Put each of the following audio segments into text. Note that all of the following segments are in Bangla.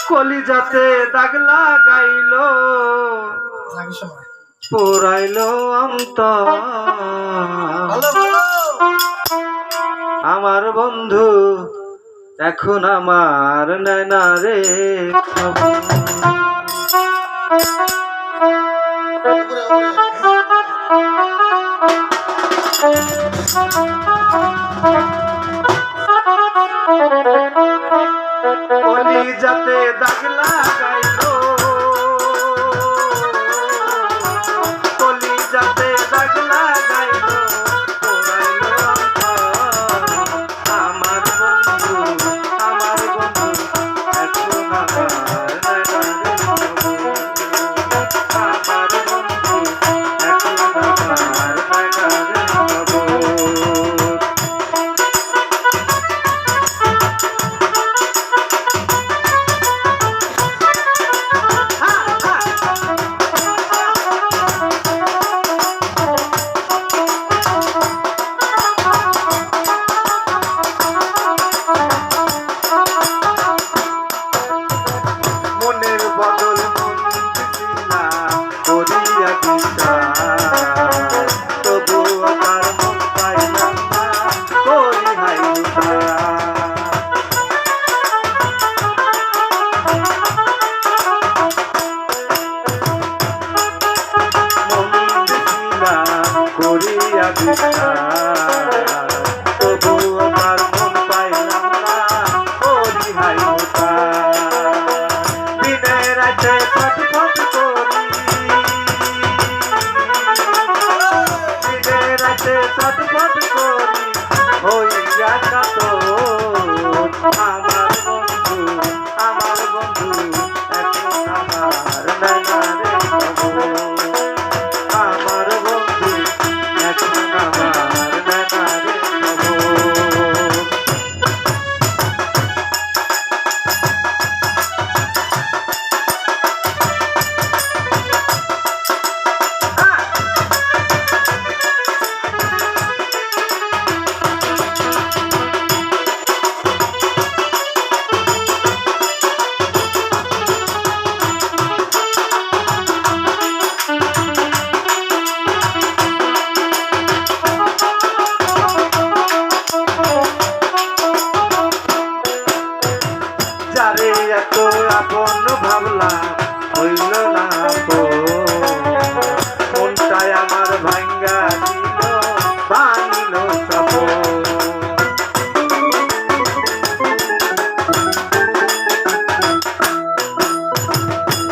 কলিজাতে দাগ লাগাইলো পোড়াইলো অন্তর আমার বন্ধু এখন আমার নয়না রে কলিজাতে দাগ লাগাইলো কলিজাতে দাগ লাগাইলো পোড়াইলো আমার বন্ধু এখন আমার নয়না রে আমার বন্ধু এখন আমার নয়না রে বদল মন দিছিলা করিয়া দিছা তবু আমার মন পাইলাম না করি হাই মন দিছিলা করিয়া দিছা তবু আমার মন পাইলাম না করি হাই ছটফট করি হইয়া কাত আমার বন্ধু এখন আমার নয়না রে আমার বন্ধু এখন আমার নয়না রে যারে এত আপন ভাবলাম হইল না তো মনটাই আমার ভাঙ্গা দিল ভাঙিল সব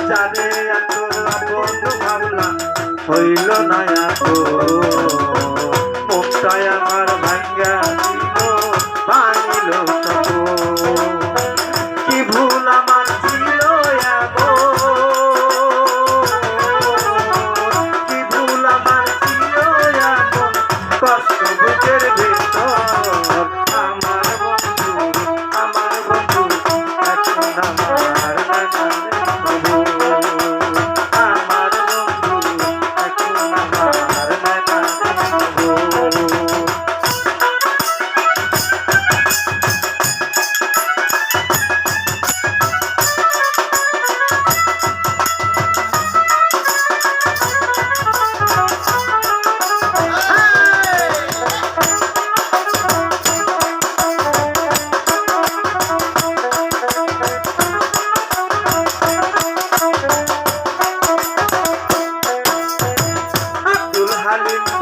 যারে এত আপন ভাবলাম হইল না তো মনটাই আমার ভাঙ্গা দিল ভাঙিল সব ভুল আমার ছিল কি ভুল আমার ছিল কষ্ট বুকের ভেতর আমার বন্ধু এখন আমার নয়না রে আমার বন্ধু এখন আমার নয়না রে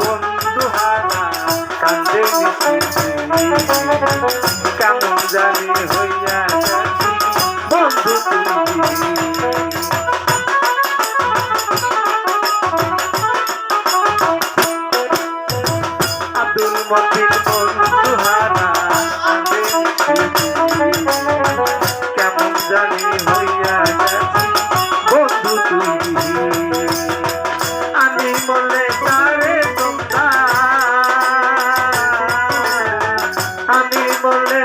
বন্ধু হারা কান্দে কেমন জানি হইয়া বন্ধু আব্দুল মতিন বন্ধু হারা কান্দে কেমন জানি হইয়া বন্ধু আমি বলে আমি বলে